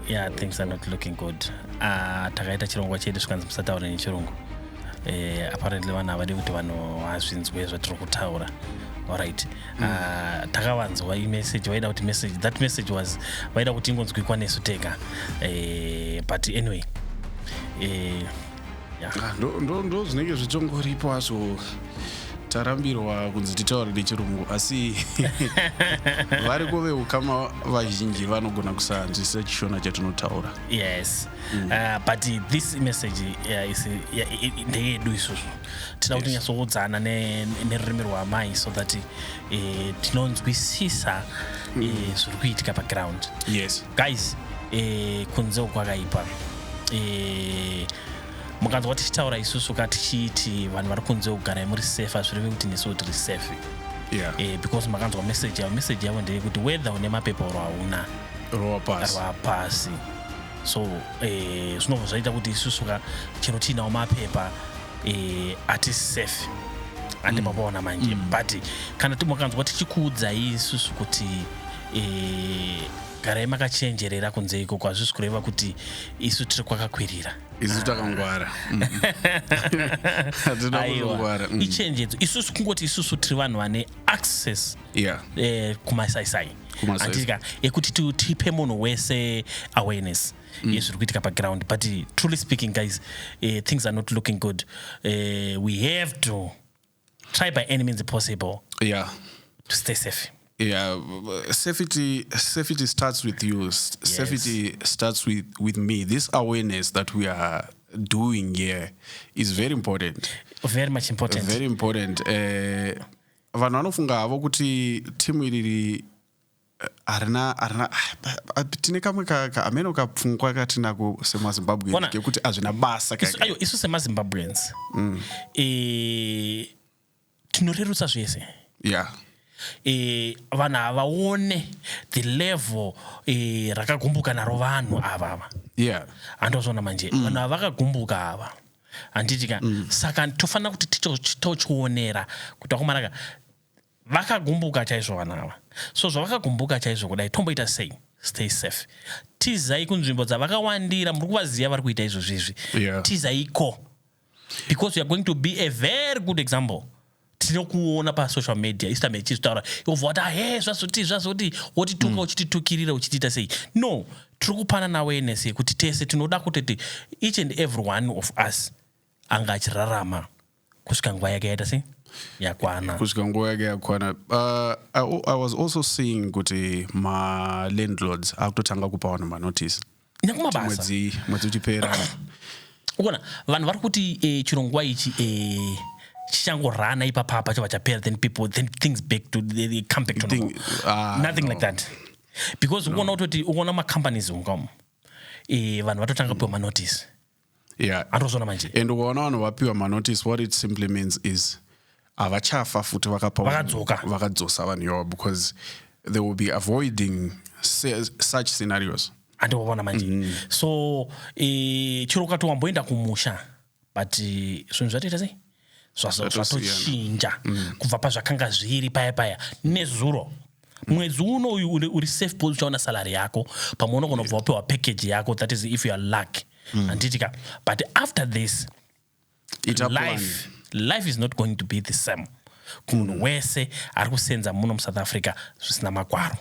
Yeah, things are not looking good. Takaita chirongwa chedu svikanzi musataura nechirungu. Apparently vanhu havadi kuti vanhu vazvinzwe zvatiri kutaura. Alright. Takavanzwa message vaida kuti that message was vaida kuti ingonzwikwa nesu tega. But anyway. Ndo zvinenge zvichongoripo hazvo tarambirwa kunzi titaure nechirungu asi vari kuveukama vazhinji vanogona kusanzwisa chishona chatinotaura. Yes. But this message ndeyedu isusu tinoda kuti nyatsokudzana nerurimi rwamai so that tinonzwisisa zviri kuitika paground. Yes. Guys, kunze kwakaipa. Mukanzwa tichitaura isusu katichiti vanhu vari kunze kugara muri safe hazvirevi kuti nesu tiri safe. Because makanzwa message yavo ndeyekuti whether une mapepa oro hauna rova pasi. So zvinobva zvaita kuti isusu chero tiinawo mapepa hatisi safe handi mapaona manje. But kana mukanzwa tichikuudzai isusu kuti garai makachenjerera kunze ikoko hazvisi kureva kuti isu tiri kwakakwirira. Isu takangwara. Aiwa, ichenjedzo. Isusu kungoti isusu tiri vanhu vane access kumasaisai. Anditika ekuti tipe munhu wese awareness yezviri kuitika paground. But truly speaking, guys, things are not looking good. We have to try by any means possible to stay safe. Yeah, safety starts with you. Yes. Safety starts with me. This awareness that we are doing here is very important. Very much important. Very important. Vanhu vanofunga havo kuti timu iri arina tine kamwe kameno kapfungwa katinako semazimbabwe kekuti hazvina basa kaka. Isu semazimbabweans tinorerutsa zvese. Yeah. Vanhu havaone the level rakagumbuka naro vanhu avava. Handozvona manje vanhu havakagumbuka ava handitika. Saka tofanira kuti tochionera kuti vakomanaka vakagumbuka chaizvo vanhu ava. So zvavakagumbuka chaizvo kudai tomboita sei? Stay safe. Tizai kunzvimbo dzavakawandira muri kuvaziva vari kuita izvozvizvi. Tizaiko, because we are going to be a very good example. Tinokuona pa social media istambe chitaura yovota zvazoti wotituka uchititukirira uchitiita sei. No, tiri kupana na awareness kuti tese tinoda kuti each and every one of us anga achirarama kusvika nguva yake yaita sei yakwana. Kusvika nguva yake yakwana. I was also seeing kuti ma landlords akutotanga kupa vanhu manotice nekumabasa mwedzi uchipera. Ukona vanhu vari kuti chirongwa ichi chichangorana ipapapa chobva chapera, then things back to they come back to normal. Nothing like that. Because uona utoti uona macompanies umkamo vanhu vatotanga kupiwa manotice. Andozvona manje. And ukaona vanhu vapiwa manotice, what it simply means is avachafa futi vakadzosa vanhu yavo, because they will be avoiding such scenarios. Andovona manje. So chiro kato wamboenda kumusha but zvinhu zvatoita sei zvatochinja kubva pazvakanga zviri paya nezuro. Mwedzi uno uri safe pose uchaona salary yako pamwe unogona kubva wapiwa package yako, that is if you are lucky. Anditika, but after this life is not going to be the same kumunhu wese ari kusenza muno muSouth Africa zvisina magwaro.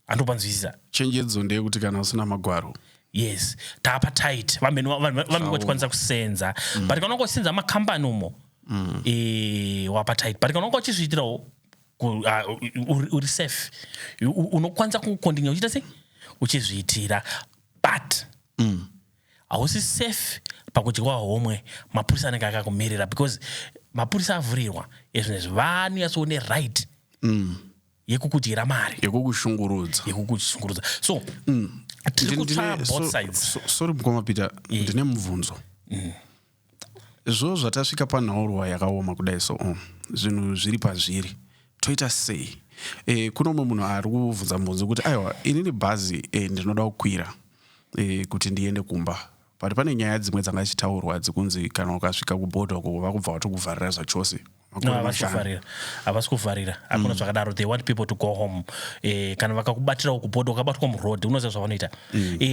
Andopanzwisisa chenjedzo ndeyekuti kana usina magwaro. Yes, tapa tight. Vanhu vachikwanisa kusenza. But kana uchisenza makambani umo wapa tight. But kana uchizviitirawo uri safe. Unokwanisa kukontinue uchiita sei? Uchizviitira. But hausi safe pakudyiwa homwe mapurisa anenge akakumirira, because mapurisa avhurirwa ezvinezvi vanonyatsowo right yekukudyira mari, yekukushungurudza. So both sides. Sorry mukoma Peter, ndine mubvunzo. Zvo zvatasvika panhorwa yakaoma kudai so zvinhu zviri pazviri toita sei? Kuno mumwe munhu ari kubvunza mubvunzo kuti aiwa inini bhazi ndinoda kukwira kuti ndiende kumba, but pane nyaya dzimwe dzanga dzichitaurwa dzikunzi kana ukasvika kubhodha uko vakubva vatokuvharira zvachose, havasi kuvharira hakuna zvakadaro. They want people to go home. Kana vakakubatira kuboda ukabatwa muroad unoziva zvavanoita.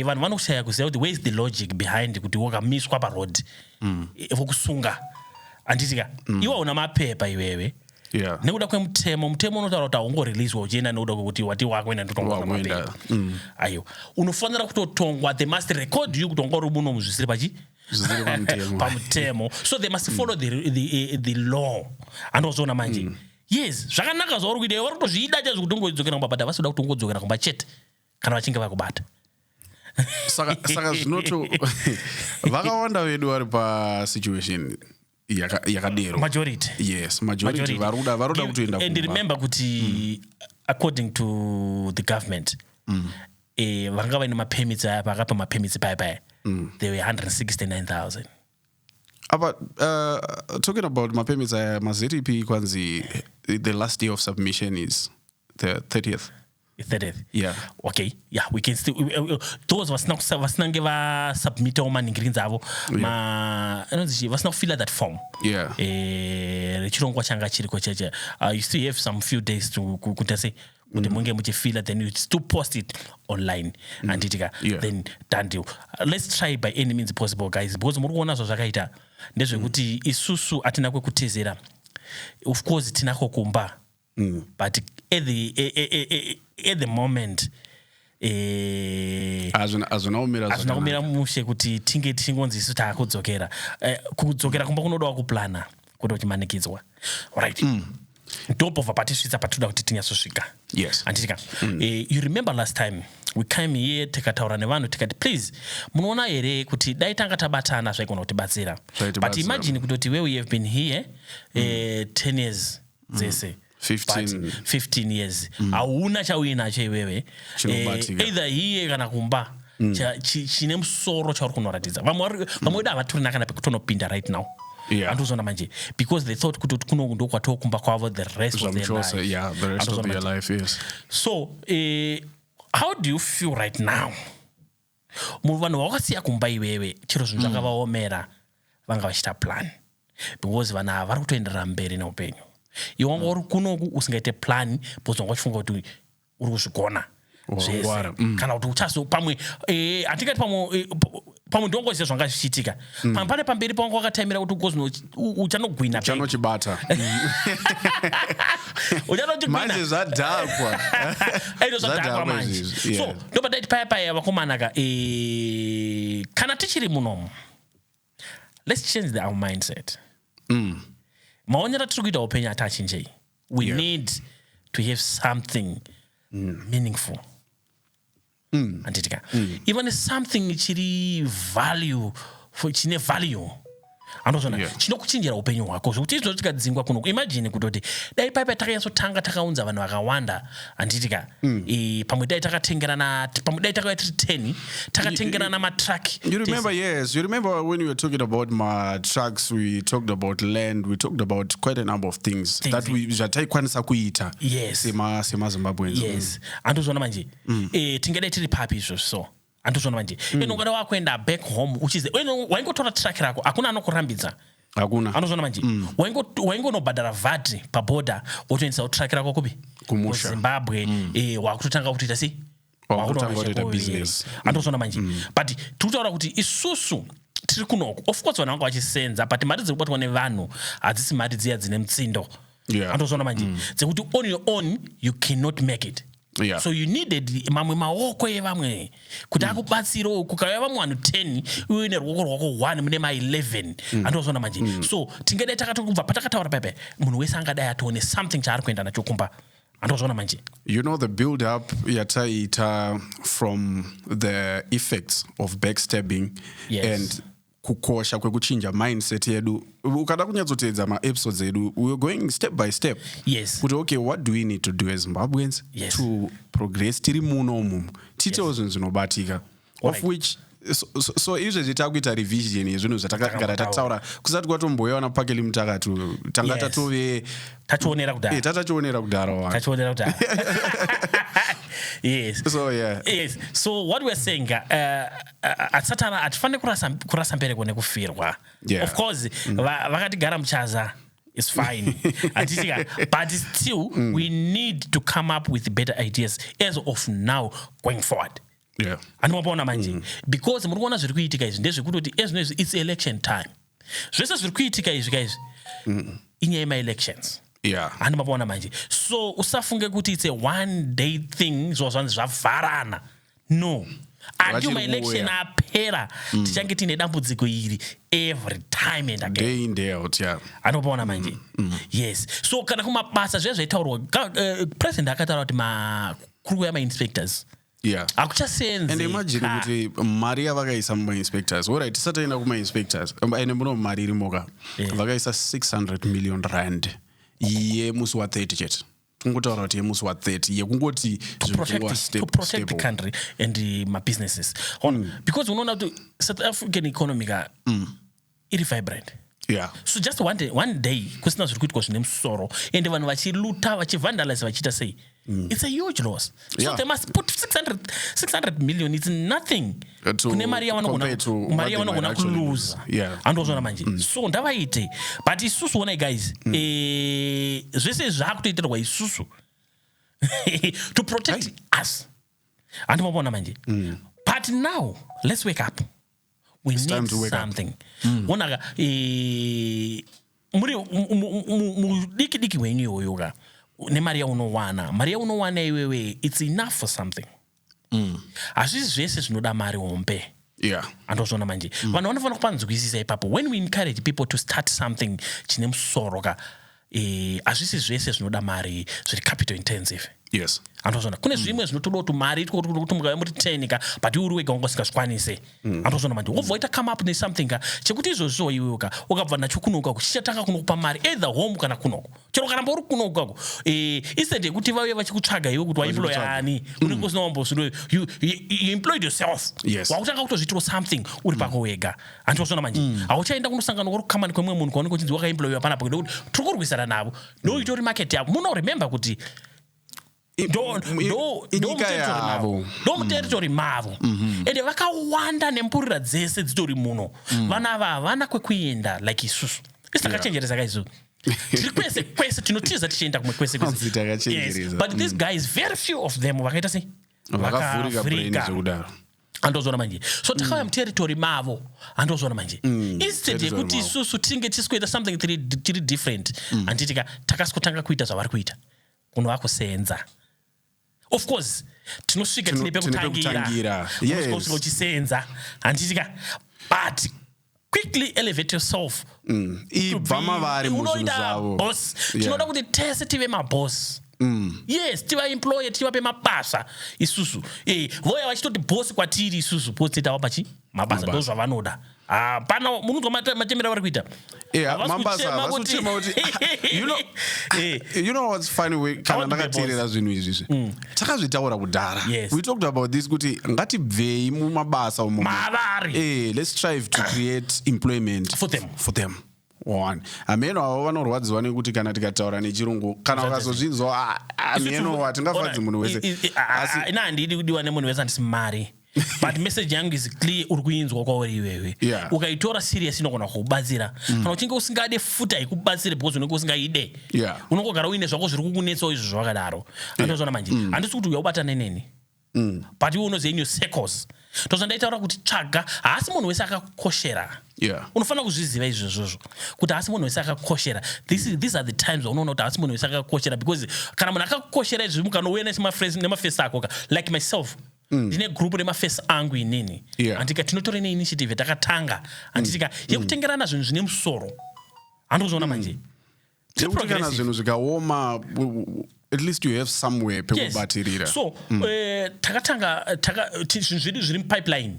Vanhu vanoshaya kuziva kuti where is the logic behind kuti wakamiswa paroad vokusunga. Anditika iwe una mapepa iwewe nekuda kwemutemo unotaura kuti haungoreleaswa uchienda nekuda kwekuti wati wakuenda ndotongwa namapepa. Aiyo unofanira kutotongwa. They must record you kuti ungori muno muzvisiri pamutemo. So they must follow the law. Andozona manje. Yes, zvakanaka zvauri kuita iwe uri kutozvida chaizvo kuti ungodzokera kumba, but havasi kuda kuti ungodzokera kumba chete kana vachinge vakubata. Saka zvinoto vakawanda vedu vari pasituation yakadero. Majority. Yes, majority varuda kutoenda kumba. And remember kuti according to the government vanga vaine mapermits aya pakapa mapermits paya they were 169,000. But talking about mapermits aya maziripi kwanzi the last day of submission is the 30th. Yeah. Okay. Yeah, we can still those vasinange vasubmita maningirinzi avo vasina kufila that form. Yeah. Rechirongwa changa chiriko cheche. You still have some few days to kutase kuti munge muchifila, then you still post it online anditika then done deal. Let's try by any means possible, guys, because muri kuona zvakaita ndezvekuti isusu atina kwekutezera. Of course tinako kumba. But at the moment azvinaumira mushe kuti tinge tichingonzi isu taakudzokera kudzokera kumba kunodawa kuplana kuda kuchimanikidzwa, right? Ndopobva patisvitsa patoda kuti tinyatsosvika. Yes. Anditika you remember last time we came here tikataura nevanhu tikati please munoona here kuti dai tanga tabatana zvaigona kutibatsira. But imagine kutoti where we have been here 10 years dzese 15 years hauna chauinacho iwewe either hiye kana kumba chine musoro chauri kunoratidza. Vamwe vedu havatorina kana pekutonopinda right now. Andozona manje because they thought kuti kuno ndo kwatokumba kwavo the rest of their life. Yeah, the rest of their life, yes. So how do you feel right now? Vanhu vakasiya kumba iwewe chiro zvinhu zvakavaomera vanga vachita plan because vanhu ava vari kutoenderera mberi neupenyu. Iwe wanga uri kunoku usingaite plan because wanga uchifunga kuti uri kuzvigona zvese kana kuti uchazo pamwe hatingati pamwe ndongoziva zvanga zvichiitika pane pamberi pawanga wakataimira kuti ukozi uchanogwina uchanochibata manje zvadhakwa zvadhakwa manje. So ndoba daiti paya vakomanaka kana tichiri munomu, let's change our mindset. Maonera tiri kuita upenyu atachinjei. We need to have something meaningful. Anditika even something chiri value chine value andozona chinokuchinjira upenyu hwako zvokuti izvo tikadzingwa kuno. Imagine kutoti dai paipai takanyatsotanga takaunza vanhu vakawanda anditika pamwe dai takatengerana pamwe dai takauya tiri 10 takatengerana matrack. You remember, yes, you remember when we were talking about my trucks, we talked about land, we talked about quite a number of things that we zvataikwanisa kuita semazimbabweans. Yes, andozona manje tingadai tiri papi izvo so andozona manje ungada wakuenda back home uchize waingotora track rako hakuna anokurambidza. Hakuna. Andozona manje waingonobhadhara VAT paboda wotoendesa track rako kupi kumusha Zimbabwe wakutotanga kutoita sei wakutanga business. Andozona manje but tikutaura kuti isusu tiri kunoku of course vanhu vanga vachisenza but mari dziri kubatwa nevanhu hadzisi mari dziya dzine mutsindo. Andozona manje dzekuti on your own you cannot make it. So you needed mamwe maoko evamwe kuti akubatsiro kukauya vamwe vanhu 10 uye neruoko rwako 1 mune ma11 andozona manje. So tingadai takatokubva patakataura pepe munhu wese angadai atoone something chaari kuenda nacho kumba andozona manje. You know the build up yataita from the effects of backstabbing and kukosha kwekuchinja mindset yedu. Ukada kunyatsoteedza ma-episodes edu, we were going step by step. Yes. Kuti okay, what do we need to do as Zimbabweans to progress tiri muno titewo zvinhu zvinobatika of which so izvezvi takuita revision yezvinhu zvatakagara tataura kusati kwatomboyaona pakeli mutakatu tanga tatove tachionera kudhara tachionera kudhara. Yes. So yes. So what we're saying atsatana atifanire kurasa mbereko nekufirwa. Of course vakatigara muchaza It's fine. But still, we need to come up with better ideas as of now going forward. Yeah. Because it's election time. Guys, in my elections. Yeah. So usafunge kuti it's a one day thing zvavarana. No. Until my election apera tichange tine dambudziko iri every time and again. Day in, day out, yeah. Anobona manje. Yes. So kana kumabasa zvezvaitaurwa president akataura kuti makuru yama-inspectors. Yeah. And imagine kuti mari yavakaisa muma-inspectors. Alright, tisataenda kuma-inspectors. Ene muno mari irimoka. Vakaisa 600 million rand. Yemusi wa 30 chete. Kungotaura kuti yemusi wa 30 yekungoti to protect the country and my businesses. Because unoona kuti South African economy iri vibrant. Yeah. So just one day kusina zviri kuitwa zvine musoro ende vanhu vachiluta vachivandalize vachiita sei. It's a huge loss. So they must put 600 million. It's nothing. Kune mari yavanogona kulose. Andozvona manje. So ndavaite. But isusu onai guys. Zvese zvakutoitirwa isusu. To protect us. Andimabona manje. But now, let's wake up. We need something. Onaga diki wenyu yoga. Ne Maria unowana iwewe, it's enough for something. Azvisi zvese zvinoda mari ompe. Yeah. Andozvona manje. Vanhu vanofana kupanzwisisa ipapo. When we encourage people to start something chine musoro azvisi zvese zvinoda mari zviri capital intensive. Yes. Andozvona kune zvimwe zvinotoda kuti mari kuti mukauya muri 10 but uri wega ungasingazvikwanise. Andozvona manje. Wobva waita come up ne something chekuti izvozvo iwewe ukabva nacho kunoku chichatanga kunokupa mari either home kana kunoko. Chero kana mbori kunoku instead yekuti vauye vachikutsvaga iwe kuti waemploy ani unenge usina wambosuro you employed yourself. Yes. Wakutanga kutozviitira something uri pako wega. Andozvona manje. Hauchaenda kunosangana kukamani kwemwe munhu kwaunenge uchinzi wakaemployiwa panapo ngekuti tiri kurwisana navo. Ndoitori market yavo. Muno remember kuti do muteritori mavo ende vakawanda nempurira dzese dzitori muno vana ava havana kwekuenda like isusu isitakachenjeresa kaisu tiri kwese tinotiza tichienda kumwe kwese. Yes, but these guys very few of them vakaita sei vakavhurika. Andozvona manje. So takauya muteritori mavo. Andozvona manje. Instead yekuti isusu tinge tisikuita something tiri different anditika takasikotanga kuita zvavari kuita kunova kusenza. Of course, tinosvika tine pekutangira. Yes. Uchisenza. Anditika, but quickly elevate yourself. Unoita boss. Tinoda kuti tese tive maboss. Yes, tiva employer, tiva pe mabasa. Isusu. Voya vachitoti boss kwatiri isusu. Boss tita wapachi? Mabasa. Ndozva vanoda. Pana munhu matemera vari kuita. Yeah, mabasa vasuchema kuti you know what's funny kana ndakateerera zvinhu izvi. Takazvitaura kudhara. We talked about this kuti ngatibvei mumabasa umo. Let's strive to create employment for them. One. Ameno avo vanorwadziwa nekuti kana tikataura nechirungu kana ukazozvinzwa ameno atingafadzi munhu wese. Ina handidi kudiwa nemunhu wese andisi mari. But message yangu is clear uri kuinzwa kwauri iwewe. Ukaitora serious inogona kukubatsira. Kana uchinge usingade futa ikubatsire because unenge usingaide. Unongogara uine zvako zviri kukunetsa izvo zvakadaro. Andozvona manje. Handisi kuti uyabatana neni. But iwe unoziva in your circles. Ndozvandaitaura kuti tsvaga haasi munhu wese akakoshera. Unofanira kuzviziva izvozvo kuti haasi munhu wese akakoshera. These are the times unoona kuti haasi munhu wese akakoshera because kana munhu akakoshera izvi mukanouya nemafesi ako like myself. Ndine group remafesi angu inini. Andika tinotora neinitiative takatanga. Anditika yekutengerana zvinhu zvine musoro. Andozvona manje. Kana zvinhu zvikaoma at least you have somewhere pekubatirira. So takatanga zvinhu zviri mupipeline.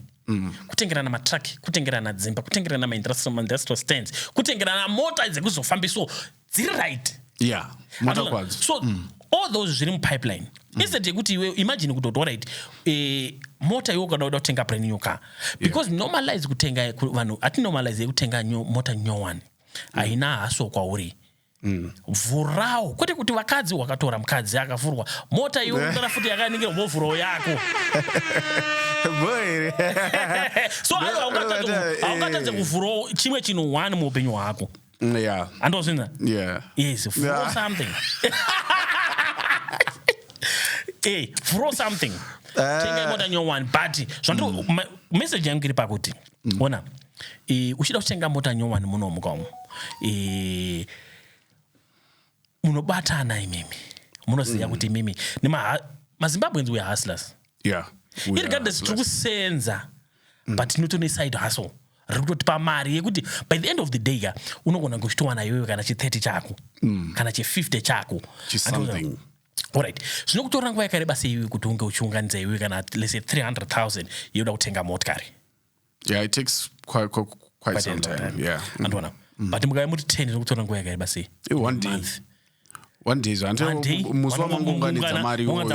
Kutengerana matraki, kutengerana dzimba, kutengerana ma-industrial stands, kutengerana mota dzekuzofambiso dziri right. So all those zviri mupipeline. Instead yekuti iwe imagine kuti alright mota iwe kana uda kutenga brand new car because normalize kutenga vanhu atinormalize kutenga mota nyowani haina haso kwauri. Vhurawo kwete kuti vakadzi wakatora mukadzi akavhurwa mota iwe unotara futi yakaningira movhurawo yako. So haungatadze kuvhurawo chimwe chinhu one muupenyu hwako. Yeah. And also yeah. Yes, throw something. Hey, throw something. Tenga mota nyowani but zvandiro message yangu iri pakuti ona uchida kutenga mota nyowani muno mukomo munobatana imimi munoziva kuti imimi maZimbabweans we are hustlers. Yeah. Irregardless tiri kusenza but tinotone side hustle riri kutotipa mari yekuti by the end of the day unogona kuchitowana iwewe kana chi30 chako kana chi50 chako alright zvinokutora nguva yakareba sei kuti unge uchiunganidza iwewe kana let's say 300,000 yoda kutenga motikari? Yeah, it takes quite some time. Yeah. Andona but mukaya muti 10 zvinokutora nguva yakareba sei? One day muswa mungounganidza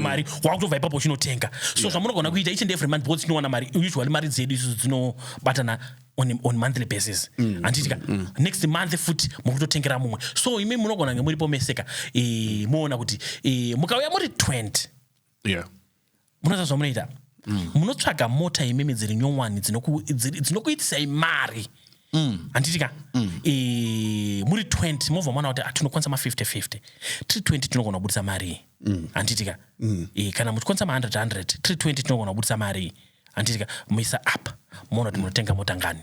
mari wakutobva ipapo uchinotenga so zvamunogona kuita each and every month because tinowana mari usually mari dzedu isusu dzinobatana on monthly basis anditika next month futi mukutotengera mumwe so imi munogona nge muripo meseka muona kuti mukauya muri 20 munoziva zvamunoita munotsvaga mota imimi dziri nyowani dzinokuitisai mari anditika muri 20 movha mwana kuti tinokwanisa ma50-50 tiri 20 tinogona kubudisa mari anditika kana muchikwanisa ma100 tiri 20 tinogona kubudisa mari anditika moisa up moona kuti munotenga mota ngani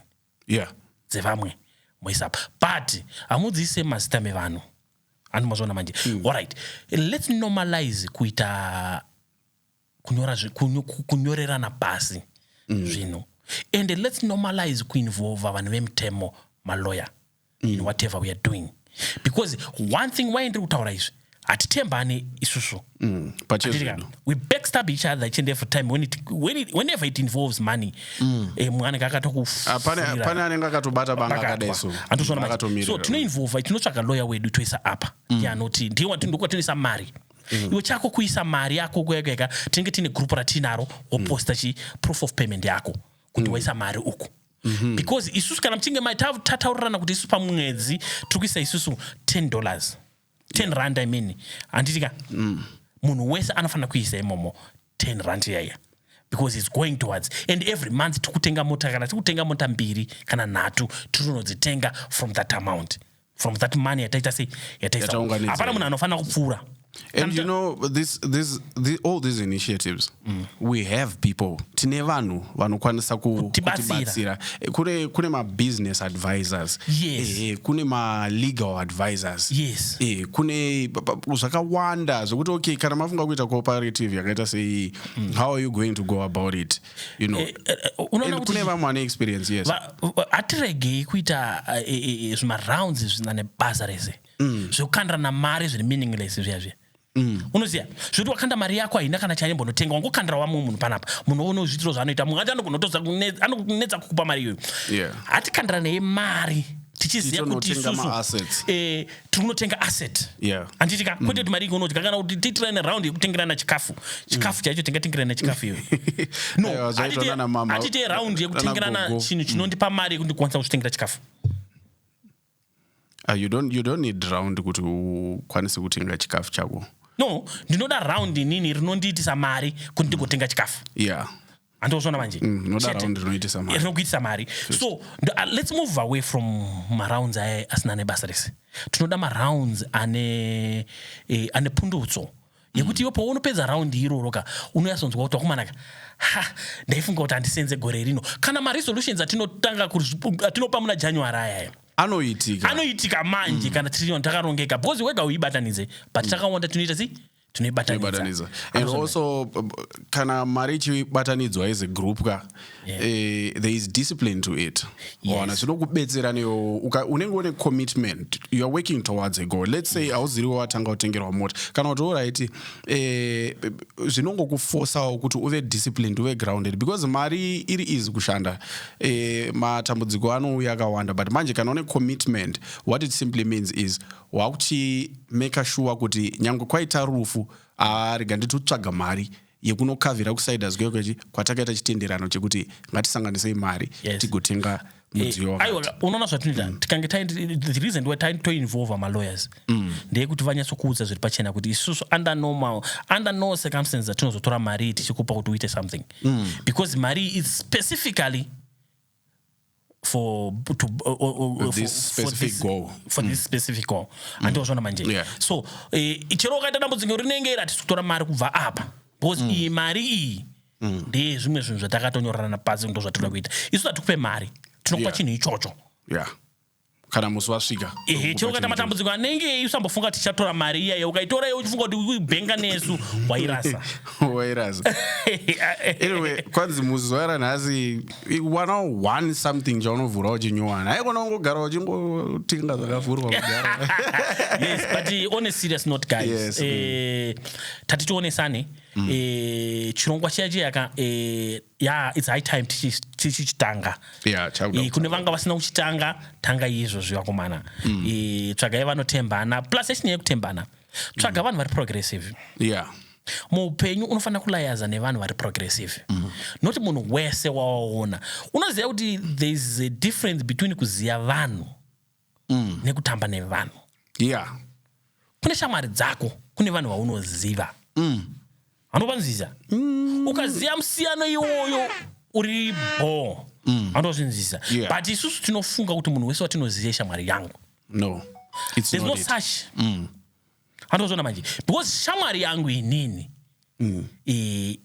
dzevamwe moisa up but hamudziise mazita mevanhu andimazvona manje alright let's normalize kuita kunyorerana pasi zvino and let's normalize kuinvolve vanhu vemutemo malawyer in whatever we are doing because one thing why ndiri kutaura izvi hatitembane isusu we backstab each other each and every time whenever it involves money mwanenge akatokupane anenge akatobata banga akadaiso so tinoinvolva tinotsvaga lawyer wedu toisa apa yanoti ndokwa mari iwe chako kuisa mari yako kwega tinenge tine group ratinaro woposta proof of payment yako kuti waisa mari uku because isusu kana mchinge tataurirana kuti isusu pamwedzi tiri kuisa isusu $10 10 I mean anditika munhu wese anofanira kuisa imomo 10 rand yaya because it's going towards and every month tikutenga mota kana tikutenga mota 2 kana 3 tinodzitenga from that amount from that money yataita hapana munhu anofanira kupfuura. And you know, all these initiatives, we have people. Tine vanhu vanokwanisa kutibatsira. Kune ma business advisors. Yes. Kune ma legal advisors. Yes. Kune zvakawanda zvokuti okay kana mafunga kuita cooperative yakaita sei how are you going to go about it? You know. Kune vamwe vane experience, yes. Atirege kuita zvima rounds zvinane basa rese. Zvokandira na mari zviri meaningless zviyazvi. Unoziya zvoti wakanda mari yako haina kana chaimbondotenga wangokandira wamwe munhu panapa munoona zvitiro zvaanoita munhu anokunetsa kukupa mari iyoyo hatikandira naye mari tichiziva kuti isusu tinotenga asset anditika kwete kuti mari ikonoti kana kuti tiitirane raundi yekutengerana chikafu chaicho tingatengerana chikafu iyoyo no atite raundi yekutengerana chinhu chinondipa mari yekuti ndikwanisa kuchitengera chikafu. You don't need round kuti ukwanise kutenga chikafu chako. No, ndinoda round nini rinondiitisa mari kuti ndigotenga chikafu. Andozvona manje. Noda round rinoitisa mari. Rinokuitisa mari. So let's move away from rounds asina nebasa rese. Tinoda rounds ane pundutso. Yekuti iwe paunopedza round iroro unoyasonzwa kuti wakumanaka ndaifunga kuti handisenze gore rino kana maresolutions atinopa muna January aya anoitika manje kana tiri takarongeka because wega uibatanidze but takawanda tinoibatanidza and also kana mari ichibatanidzwa as a group there is discipline to it. Wana zvinokubetsera neyo unenge une commitment, you are working towards a goal. Let's say auziri watanga kutengerwa mota kana kuti alright zvinongokuforsawo kuti uve disciplined, uve grounded because mari iri easy kushanda matambudziko anouya akawanda but manje kana une commitment what it simply means is wakuti make sure kuti nyange kwaita rufu rega nditotsvaga mari yekunokavhira kusiders kwekwechi kwatakaita chitenderano chekuti ngatisanganisei mari tigotenga mudziyo wakati. Unoona zvatinoita tikange the reason why toinvolve malawyers ndeyekuti vanyatsokuudza zviri pachena kuti isusu under no circumstances atinozotora mari tichikupa kuti uite something because mari is specifically for this specific goal. For this specific goal. Andozvona manje. So chero ukaita dambudziko rinenge rati kutora mari kubva apa. Because iyi mari iyi ndezvimwe zvinhu zvatakatonyorana pasi ndo zvatinoda kuita. Isu atikupe mari. Tinokupa chinhu ichocho. Kana musi wasvika. Chero ukaita matambudziko anenge usambofunga kuti tichatora mari iya ukaitora iwe uchifunga kuti uibhenga nesu wairasa. Anyway, kwanzi muzuva nhasi one something chaunovhura uchinyowana. Haikona ungogara uchingotinga zvakavhurwa kugara. Yes, but on a serious note, guys. Tatichionesane. Chirongwa chiyaka it's high time tichitanga. Kune vanga vasina kuchitanga tanga izvo zvivakomana. Tsvagai vanotembana plus echinyaya kutembana. Tsvaga vanhu vari progressive. Muupenyu unofanira kulayaza nevanhu vari progressive. Not munhu wese wawaona. Unoziva kuti there is a difference between kuziva vanhu nekutamba nevanhu. Kune shamwari dzako, kune vanhu vaunoziva. Anopanzisa. Ukaziva musiyano iwoyo uri bo. Anozvinzisa. But isusu tinofunga kuti munhu wese watinoziva shamwari yangu. No. There's no such. Andozvona manje. Because shamwari yangu inini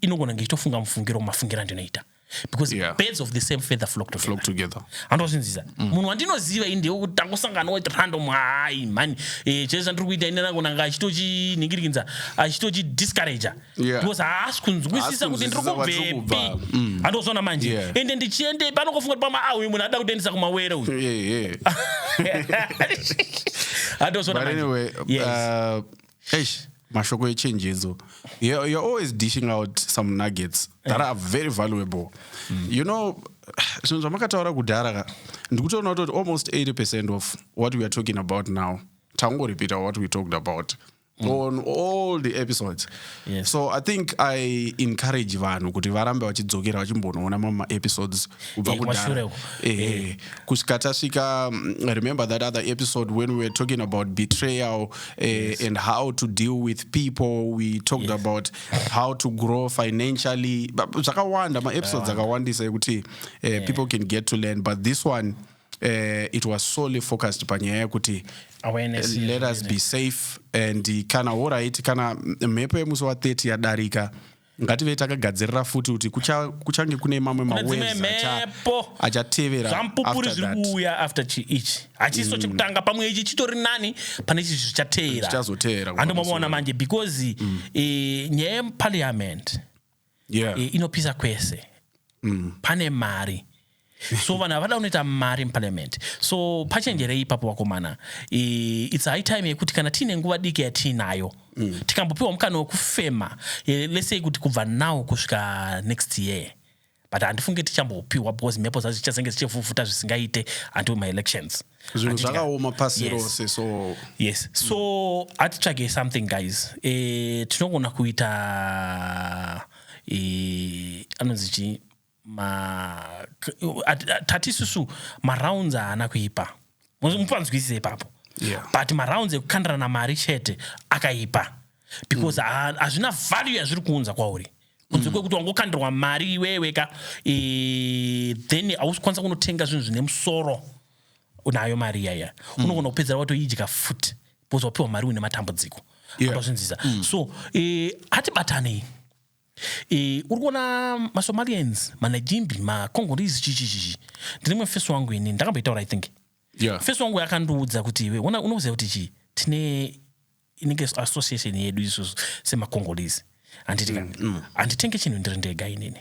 inogona ngeitofunga mufungiro mafungiro andinoita. Because birds of the same feather flock together. Andozvinzisa. Munhu wandinoziva inde kuti tangosangana with random hai man. Chese ndiri kuita ine nangu nanga achitochiningirinza achitochi discourager. Because haasi kunzwisisa kuti ndiri kubvepi. Andozvona manje. Ende ndichiende pano kufunga kuti pama uyu munhu ada kuendesa kumawere uyu. Andozvona manje. Anyway, Mashoko echenjedzo. You're always dishing out some nuggets that are very valuable. You know, since zvamakataura kudhara ndikutoona kuti almost 80% of what we are talking about now repeat what we talked about on all the episodes. So I think I encourage vanhu kuti varambe vachidzokera vachimbonoona mama episodes kubva kudhara. Kusvika tasvika, remember that other episode when we were talking about betrayal and how to deal with people. We talked about how to grow financially. Zvakawanda ma episodes akawandisa ekuti people can get to learn, but this one it was solely focused panyaya kuti awareness. Let us be safe and kana alright kana mhepo yemusi wa30 yadarika ngative takagadzirira futi kuti kuchange kune mamwe mawaves achatevera zvampupuri zviri kuuya after ichi hachiso chekutanga pamwe ichi chitori nani pane ichi zvichateera andomaona manje because nyaya yeparliament inopisa kwese pane mari. So vanhu havada kunoita mari muparliament. So pachenjerei ipapo vakomana. It's high time yekuti kana tiine nguva diki yatiinayo tikambopiwa mukana wekufema, let's say kuti kubva now kusvika next year, but handifunge tichambopiwa because mhepo dzacho dzichazenge dzichifufuta zvisingaite until my elections. Zvinhu zvakaoma pasi rose. So yes, so atitsvage something guys. Tinogona kuita anonzi tatisusu marounds haana kuipa, mupanzwisise ipapo. But marounds ekukandirana mari chete akaipa because hazvina value yazviri kuunza kwauri. Kunze kwekuti wangokandirwa mari iweweka then hausikwanisa kunotenga zvinhu zvine musoro unayo mari yaya. Unogona kupedzera watoidya futi because wapiwa mari une matambudziko. Andozvinzisa. So atibatanei. Uri kuona maSomalians, manajimbi, makongolese chichichichi. Ndine first wangu ini ndakamboitaura I think. First wangu yakandiudza kuti iwe unoziva kuti tine inenge association yedu isusu semakongolese. Anditika anditenge chinhu ndiri ndega inini.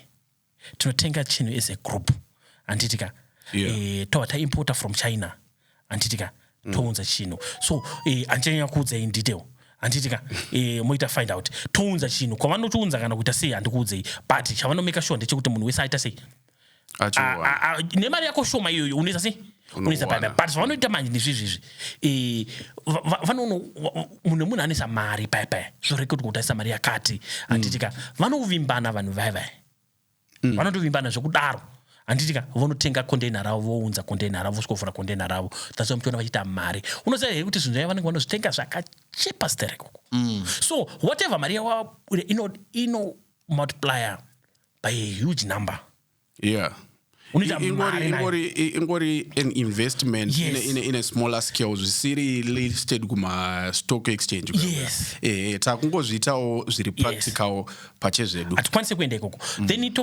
Tinotenga chinhu as a group. Anditika taimporta from China. Anditika tounza chinhu. So andichanya kuudza in detail. Anditika moita find out tounza chinhu kwavanotounza kana kuita sei handikuudzei, but chavanomeka sure ndechekuti munhu wese aita sei nemari yako shoma iyoyo unoisa sei unoisa paipai. But zvavanoita manje ndizvizvizvi vanono munhu anisa mari paipai zvoreke kuti kutaisa mari yakati. Anditika vanovimbana vanhu vaivai vanotovimbana zvekudaro. Anditika vonotenga container ravo vounza container ravo voskovhura container ravo that's why mutona vachiita mari. Unoziva here kuti zvinhu zvaiva vanenge vanozvitenga zvakachipa stereko. So whatever mari yavo ino multiplier by a huge number. ingori an investment in a smaller scale zvisiri listed kuma-stock exchange. Takungozviitawo zviri practical pachezvedu. Hatikwanisi kuenda ikoko. Then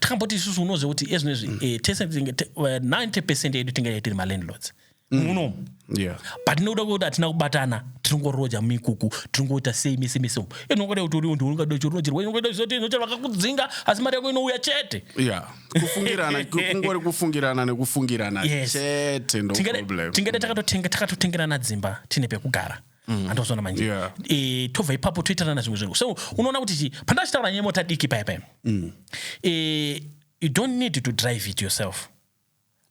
takamboti isusu unoziva kuti ezvinezvi 90% yedu tinenge tiri ma-landlords. But noda kuti hatina kubatana tinongoroja mikuku tinongoita sei mese inongode kuti uri unhu ungade chirojerwa inongode zvoti inochera vakakudzinga asi mari yako inouya chete. Kungori kufungirana nekufungirana chete ndo problem. Tingade takatotengerana dzimba tine pekugara. Andozona manje. Tobva ipapo toitarana zvimwe zvinhu. So unoona kuti pandachitaura nyemota diki paya. You don't need to drive it yourself.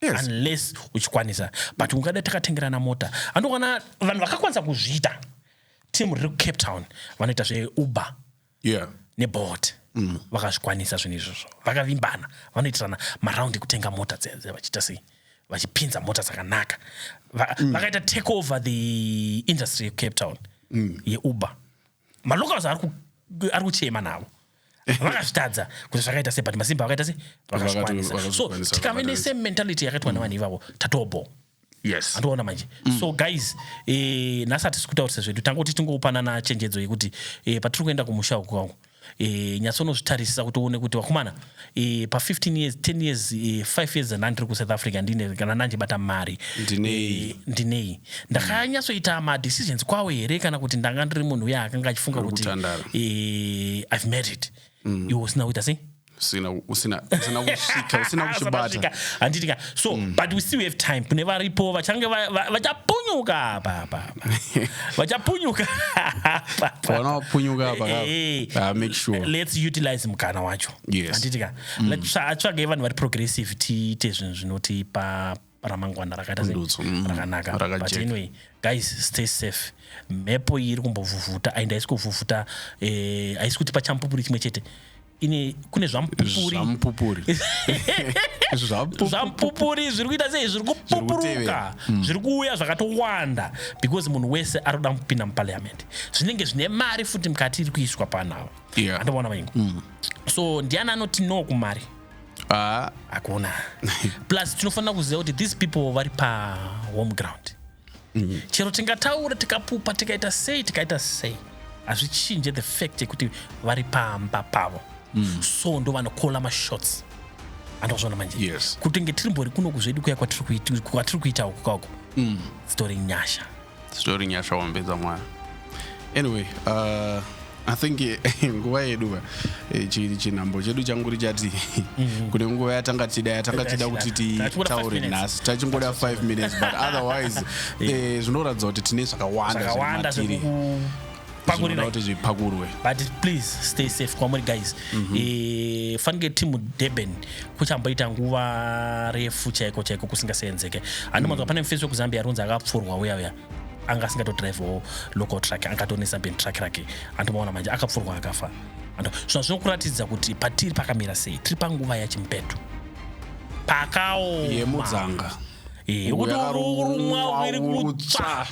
Unless uchikwanisa, but ungada takatengerana mota. Andokana vanhu vakakwanisa kuzviita. Team riri Cape Town vanoita zve-Uber ne-Bolt. Vakazvikwanisa zvinhu izvozvo. Vakavimbana, vanoitirana maraundi kutenga mota dze vachiita sei, vachipinza mota dzakanaka. Vakaita take over the industry of Cape Town ye-Uber. Malocals ari kuchema navo. Vakazvitadza kuti zvakaita sei, but masimba vakaita sei, vakazvikwanisa. So tikave nesame mentality yakaitwa navanhu ivavo tatobo. Andoona manje. So guys, nhasi hatisi kutaurisa zvedu, tangoti tingopanana chenjedzo yekuti patiri kuenda kumusha uku kwangu nyatsonozvitarisisa kuti uone kuti vakomana pa15 years 10 years 5 years andiri kuSouth Africa ndine kana ndanjibata mari ndinei ndakanyatsoita madecisions kwawo here kana kuti ndanga ndiri munhu uya akanga achifunga kuti I've made it. Iwe usina kuita sei? usina kuchibata handitika. So but we still have time. Kune varipo vachange vachapunyuka vachapunyuka make sure let's utilize mukana wacho. Handitika. Atsvage vanhu vari progressive tiite zvinhu zvinotipa ramangwana rakaita rakanaka. But anyway guys, stay safe. Mhepo iri kumbovhuvhuta and haisi kuvhuvhuta haisi kuti pachampupuri chimwe chete. Kune zvampupuri zvampupuri zviri kuita sei, zviri kupupuruka, zviri kuuya zvakatowanda because munhu wese ari kuda kupinda muparliament. Zvinenge zvine mari futi mukati iri kuiswa panavo. Andoona vangu. So ndiani anoti no kumari? Hakuna. Plus tinofanira kuziva kuti these people vari pa home ground. Chero tingataura tikapupa tikaita sei hazvichinje the fact yekuti vari pamba pavo. So ndo vanokola mashots. Andozvona manje. Kutenge tirimbori kuno kuzvedu kuya kwatiri kuita uku kwako. Story nyasha wambedza mwana. Anyway, I think nguva yedu chinhambo chedu changu chati kune nguva yatanga tida kuti titaure nhasi tachingoda 5 minutes, but otherwise zvinoratidza kuti tine zvakawanda zvipakurwe. But please stay safe kwamuri guys. Fange timu Durban kuchamboita nguva refu chaiko kusingaseenzeke. Handimanzwa pane mufesi wekuzambia aronzi akapfurwa uya anga asingatodrive local truck, angatonesa ben truck rake. Andomaona manje akapfurwa akafa. Zvino zvinokuratidza kuti patiri pakamira sei, tiri panguva yachimpeto pakaoma yemudzanga urumwa uri kutsva.